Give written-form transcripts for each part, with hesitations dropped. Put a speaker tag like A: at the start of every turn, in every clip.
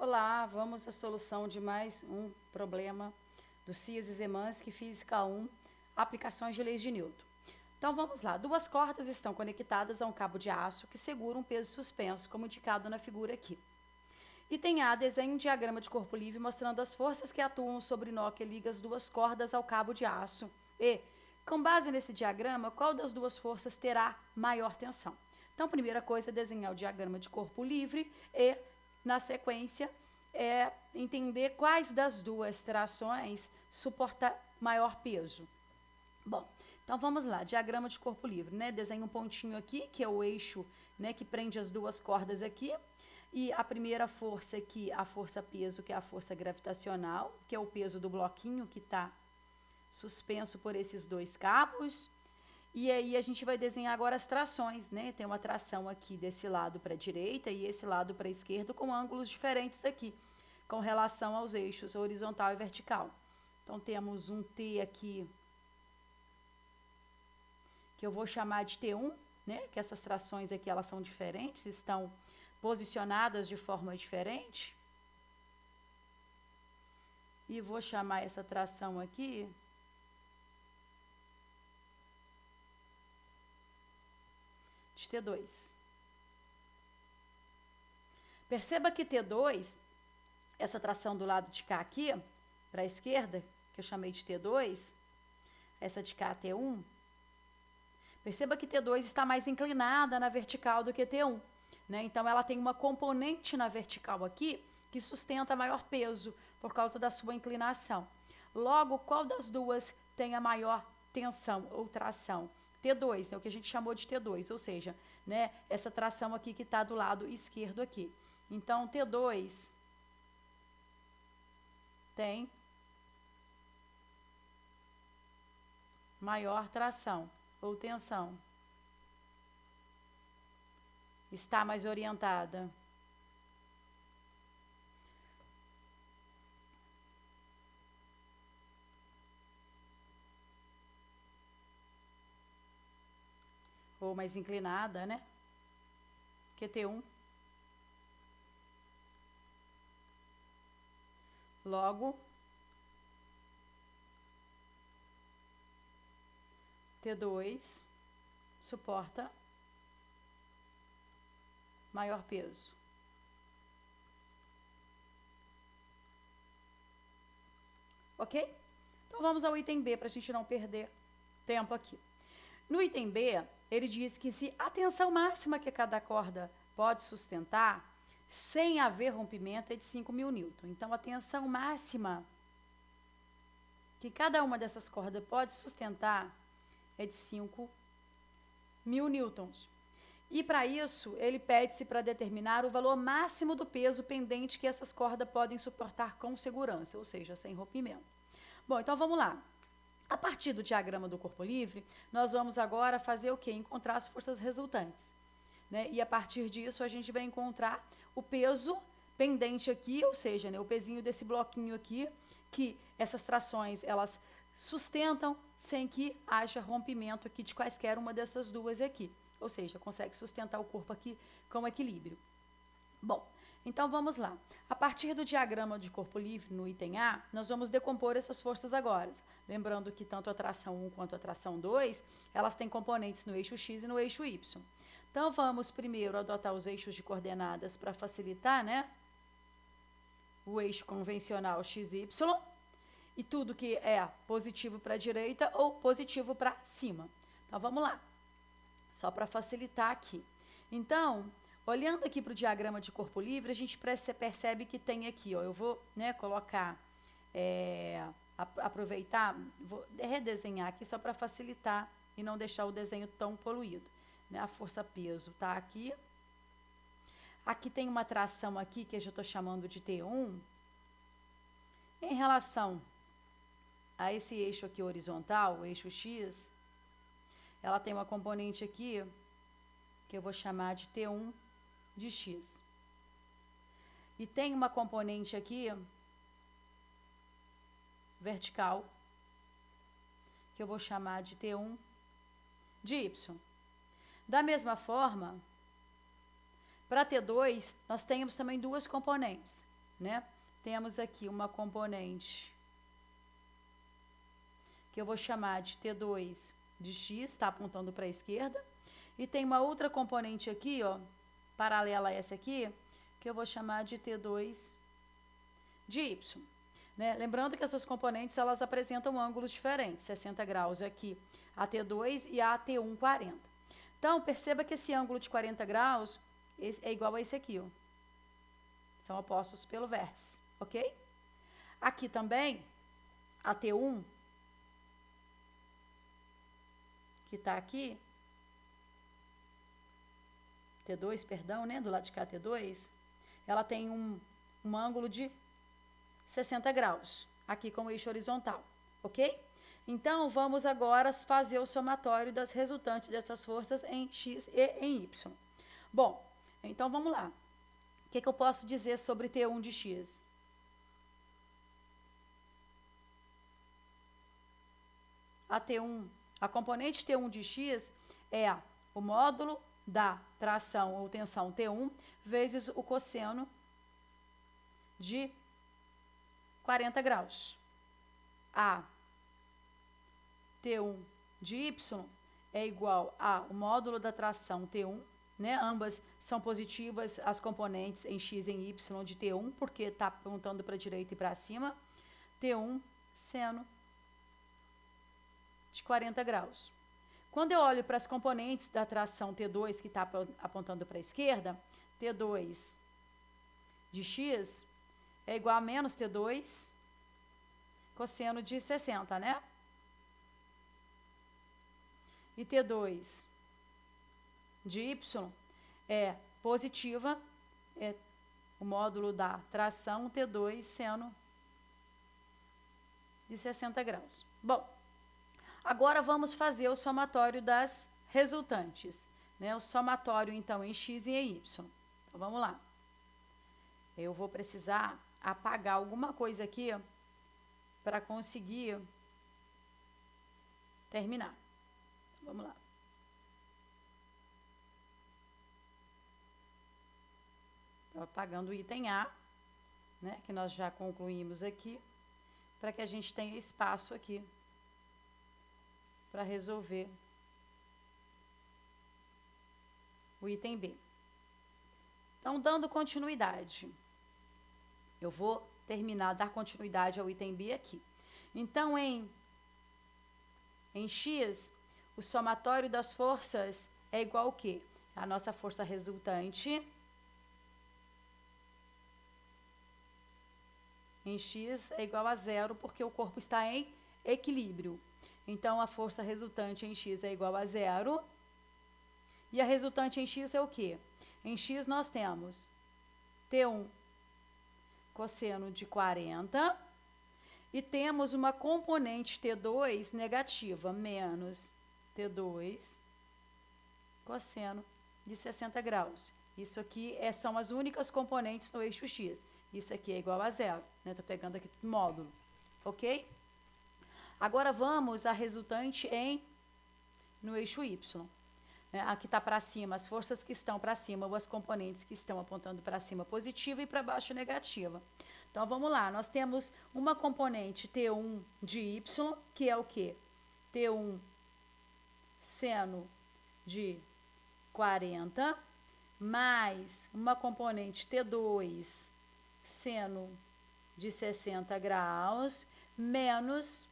A: Olá, vamos à solução de mais um problema do Cias e Zemanski, Física 1, aplicações de leis de Newton. Então vamos lá, duas cordas estão conectadas a um cabo de aço que segura um peso suspenso, como indicado na figura aqui. Item A, desenhe um diagrama de corpo livre mostrando as forças que atuam sobre o nó que liga as duas cordas ao cabo de aço. E, com base nesse diagrama, qual das duas forças terá maior tensão? Então, primeira coisa é desenhar o diagrama de corpo livre e, na sequência, entender quais das duas trações suporta maior peso. Bom, então vamos lá, diagrama de corpo livre, né? Desenho um pontinho aqui, que é o eixo, né, que prende as duas cordas aqui. E a primeira força aqui, a força-peso, que é a força gravitacional, que é o peso do bloquinho que está suspenso por esses dois cabos. E aí a gente vai desenhar agora as trações, né? Tem uma tração aqui desse lado para a direita e esse lado para a esquerda com ângulos diferentes aqui, com relação aos eixos horizontal e vertical. Então temos um T aqui, que eu vou chamar de T1, né? Que essas trações aqui, elas são diferentes, estão posicionadas de forma diferente. E vou chamar essa tração aqui de T2. Perceba que T2, essa tração do lado de cá aqui, para a esquerda, que eu chamei de T2, essa de cá T1, perceba que T2 está mais inclinada na vertical do que T1, né? Então ela tem uma componente na vertical aqui que sustenta maior peso por causa da sua inclinação. Logo, qual das duas tem a maior tensão ou tração? T2, é o que a gente chamou de T2, ou seja, né, essa tração aqui que está do lado esquerdo aqui. Então, T2 tem maior tração ou tensão. Está mais orientada. Ou mais inclinada, né? Que T1. Logo, T2 suporta maior peso. Ok? Então vamos ao item B para a gente não perder tempo aqui. No item B, ele diz que se a tensão máxima que cada corda pode sustentar, sem haver rompimento, é de 5.000 newton. Então, a tensão máxima que cada uma dessas cordas pode sustentar é de 5.000 newtons. E, para isso, ele pede-se para determinar o valor máximo do peso pendente que essas cordas podem suportar com segurança, ou seja, sem rompimento. Bom, então vamos lá. A partir do diagrama do corpo livre, nós vamos agora fazer o quê? Encontrar as forças resultantes, né? E a partir disso a gente vai encontrar o peso pendente aqui, ou seja, né, o pezinho desse bloquinho aqui, que essas trações, elas sustentam sem que haja rompimento aqui de quaisquer uma dessas duas aqui. Ou seja, consegue sustentar o corpo aqui com equilíbrio. Bom, então vamos lá. A partir do diagrama de corpo livre, no item A, nós vamos decompor essas forças agora. Lembrando que tanto a tração 1 quanto a tração 2, elas têm componentes no eixo X e no eixo Y. Então vamos primeiro adotar os eixos de coordenadas para facilitar, né? O eixo convencional XY e tudo que é positivo para a direita ou positivo para cima. Então vamos lá. Só para facilitar aqui. Então, olhando aqui para o diagrama de corpo livre, a gente percebe que tem aqui, ó, eu vou, né, colocar, aproveitar, vou redesenhar aqui só para facilitar e não deixar o desenho tão poluído. Né? A força-peso está aqui. Aqui tem uma tração aqui que eu já estou chamando de T1. Em relação a esse eixo aqui horizontal, o eixo X, ela tem uma componente aqui que eu vou chamar de T1 de X. E tem uma componente aqui vertical que eu vou chamar de T1 de Y. Da mesma forma, para T2, nós temos também duas componentes, né? Temos aqui uma componente que eu vou chamar de T2 de x, está apontando para a esquerda. E tem uma outra componente aqui, ó, paralela a essa aqui, que eu vou chamar de T2 de y. Né? Lembrando que essas componentes, elas apresentam ângulos diferentes, 60 graus aqui a T2 e a T1 40. Então, perceba que esse ângulo de 40 graus é igual a esse aqui, ó. São opostos pelo vértice, ok? Aqui também, a T1, que está aqui, T2, perdão, né, do lado de cá, T2, ela tem um ângulo de 60 graus, aqui com o eixo horizontal, ok? Então, vamos agora fazer o somatório das resultantes dessas forças em x e em y. Bom, então vamos lá. O que eu posso dizer sobre T1 de x? A componente T1 de x é o módulo da tração ou tensão T1 vezes o cosseno de 40 graus. A T1 de y é igual ao módulo da tração T1, né? Ambas são positivas as componentes em x e em y de T1, porque está apontando para a direita e para cima. T1 seno de 40 graus. Quando eu olho para as componentes da tração T2, que está apontando para a esquerda, T2 de x é igual a menos T2 cosseno de 60, né? E T2 de y é positiva, é o módulo da tração T2 seno de 60 graus. Bom, agora vamos fazer o somatório das resultantes, né? O somatório, então, em x e em y. Então, vamos lá. Eu vou precisar apagar alguma coisa aqui para conseguir terminar. Então, vamos lá. Estou apagando o item A, né, que nós já concluímos aqui, para que a gente tenha espaço aqui para resolver o item B. Então, dando continuidade, eu vou dar continuidade ao item B aqui. Então, em X, o somatório das forças é igual ao quê? A nossa força resultante em X é igual a zero, porque o corpo está em equilíbrio. Então, a força resultante em X é igual a zero. E a resultante em X é o quê? Em X nós temos T1 cosseno de 40 e temos uma componente T2 negativa, menos T2 cosseno de 60 graus. Isso aqui são as únicas componentes no eixo X. Isso aqui é igual a zero, né? Estou pegando aqui o módulo, ok? Agora vamos à resultante no eixo Y. Aqui está para cima, as forças que estão para cima, ou as componentes que estão apontando para cima positiva e para baixo negativa. Então, vamos lá, nós temos uma componente T1 de Y, que é o quê? T1 seno de 40, mais uma componente T2 seno de 60 graus, menos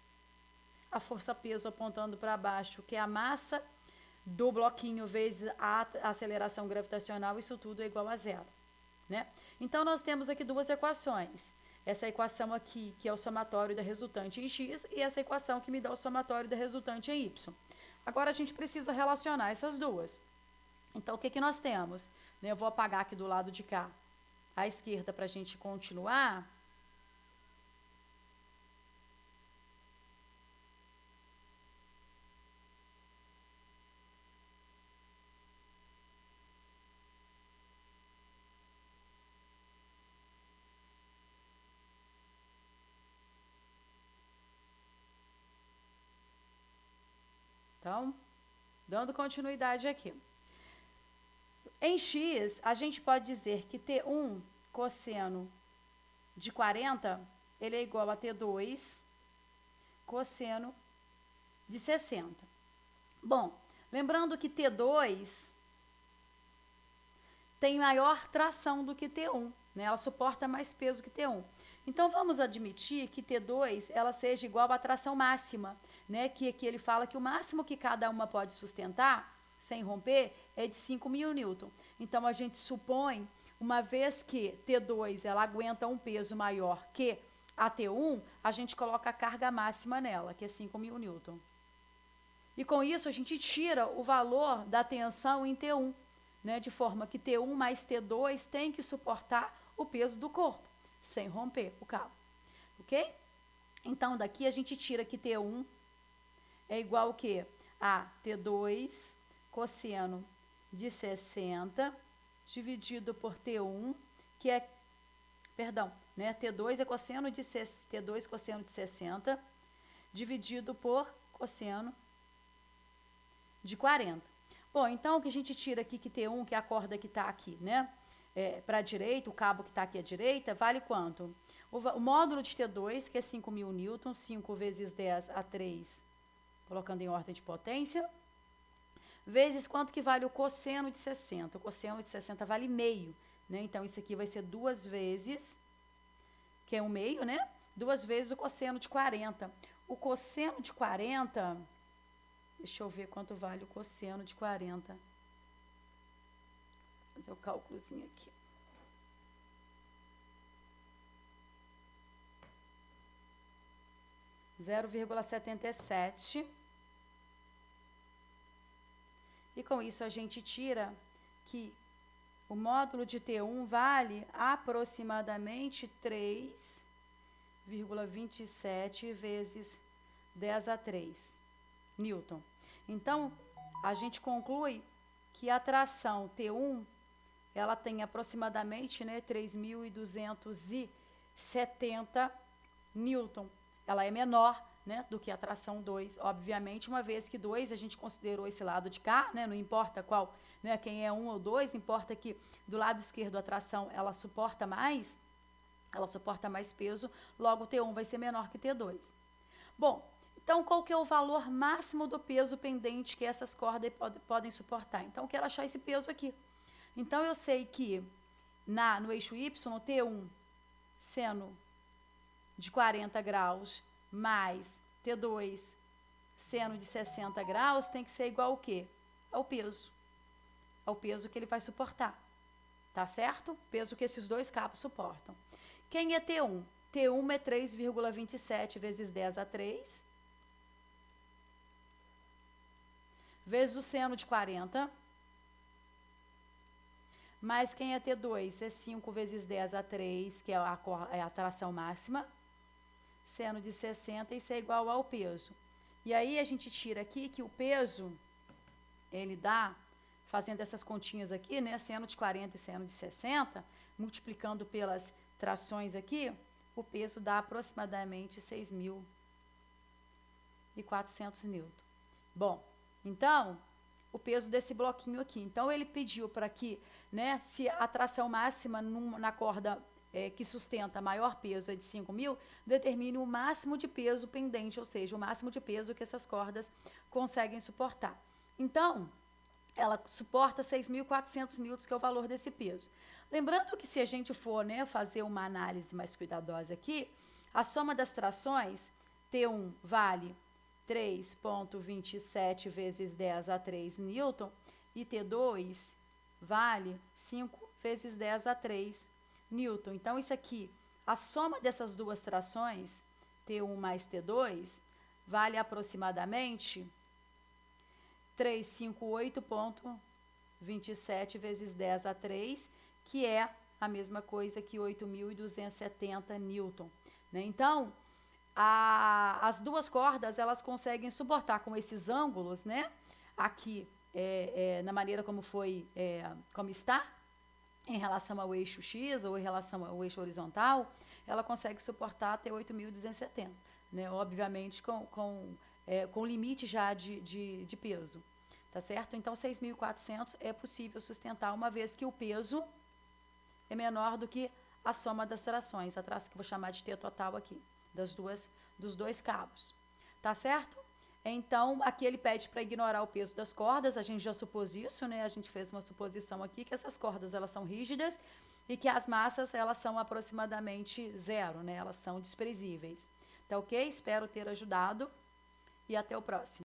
A: a força-peso apontando para baixo, que é a massa do bloquinho vezes a aceleração gravitacional, isso tudo é igual a zero, né? Então, nós temos aqui duas equações. Essa equação aqui, que é o somatório da resultante em x, e essa equação que me dá o somatório da resultante em y. Agora, a gente precisa relacionar essas duas. Então, o que nós temos? Eu vou apagar aqui do lado de cá à esquerda para a gente continuar. Então, dando continuidade aqui. Em x, a gente pode dizer que T1 cosseno de 40, ele é igual a T2 cosseno de 60. Bom, lembrando que T2 tem maior tração do que T1, né? Ela suporta mais peso que T1. Então, vamos admitir que T2 ela seja igual à tração máxima, né? Que ele fala que o máximo que cada uma pode sustentar, sem romper, é de 5.000 newton. Então, a gente supõe, uma vez que T2 ela aguenta um peso maior que a T1, a gente coloca a carga máxima nela, que é 5.000 newton. E com isso, a gente tira o valor da tensão em T1, né, de forma que T1 mais T2 tem que suportar o peso do corpo, sem romper o cabo, ok? Então, daqui a gente tira que T1 é igual ao quê? A T2 cosseno de 60 dividido por T1, que é, perdão, né, T2 é cosseno de T2 cosseno de 60 dividido por cosseno de 40. Bom, então, o que a gente tira aqui, que T1, que é a corda que está aqui, né? Para a direita, o cabo que está aqui à direita, vale quanto? O módulo de T2, que é 5.000 newtons, 5 vezes 10 a 3, colocando em ordem de potência, vezes quanto que vale o cosseno de 60. O cosseno de 60 vale meio, né? Então, isso aqui vai ser 2 vezes, que é um meio, né? 2 vezes o cosseno de 40. O cosseno de 40... Deixa eu ver quanto vale o cosseno de 40. Vou fazer o cálculozinho aqui. Zero vírgula 77. E com isso a gente tira que o módulo de T1 vale aproximadamente 3,27 vezes 10 a 3 newton. Então, a gente conclui que a tração T1, ela tem aproximadamente, né, 3.270 newton. Ela é menor, né, do que a tração 2, obviamente, uma vez que 2 a gente considerou esse lado de cá, né, não importa qual, né, quem é 1 ou 2, importa que do lado esquerdo a tração ela suporta mais peso, logo T1 vai ser menor que T2. Bom, então, qual que é o valor máximo do peso pendente que essas cordas podem suportar? Então, eu quero achar esse peso aqui. Então, eu sei que no eixo Y, T1 seno de 40 graus mais T2 seno de 60 graus tem que ser igual ao quê? Ao peso. Ao peso que ele vai suportar. Tá certo? Peso que esses dois cabos suportam. Quem é T1? T1 é 3,27 vezes 10 a 3. Vezes o seno de 40, mais quem é T2? É 5 vezes 10 a 3, que é a tração máxima, seno de 60, isso é igual ao peso. E aí a gente tira aqui que o peso, ele dá, fazendo essas continhas aqui, né, seno de 40 e seno de 60, multiplicando pelas trações aqui, o peso dá aproximadamente 6.400 newton. Bom, então, o peso desse bloquinho aqui. Então, ele pediu para que, né, se a tração máxima na corda que sustenta maior peso é de 5.000, determine o máximo de peso pendente, ou seja, o máximo de peso que essas cordas conseguem suportar. Então, ela suporta 6.400 newtons, que é o valor desse peso. Lembrando que se a gente for, né, fazer uma análise mais cuidadosa aqui, a soma das trações, T1 vale 3,27 vezes 10 a 3 newton, e T2 vale 5 vezes 10 a 3 newton. Então, isso aqui, a soma dessas duas trações, T1 mais T2, vale aproximadamente 358,27 vezes 10 a 3, que é a mesma coisa que 8.270 newton, né? Então, as duas cordas, elas conseguem suportar com esses ângulos, né? Aqui, na maneira como como está, em relação ao eixo X ou em relação ao eixo horizontal, ela consegue suportar até 8.270, né? Obviamente, com limite já de peso, tá certo? Então, 6.400 é possível sustentar, uma vez que o peso é menor do que a soma das trações, a tração que eu vou chamar de T total aqui, dos dois cabos. Tá certo? Então, aqui ele pede para ignorar o peso das cordas, a gente já supôs isso, né? A gente fez uma suposição aqui que essas cordas, elas são rígidas e que as massas, elas são aproximadamente zero, né? Elas são desprezíveis. Tá ok? Espero ter ajudado e até o próximo.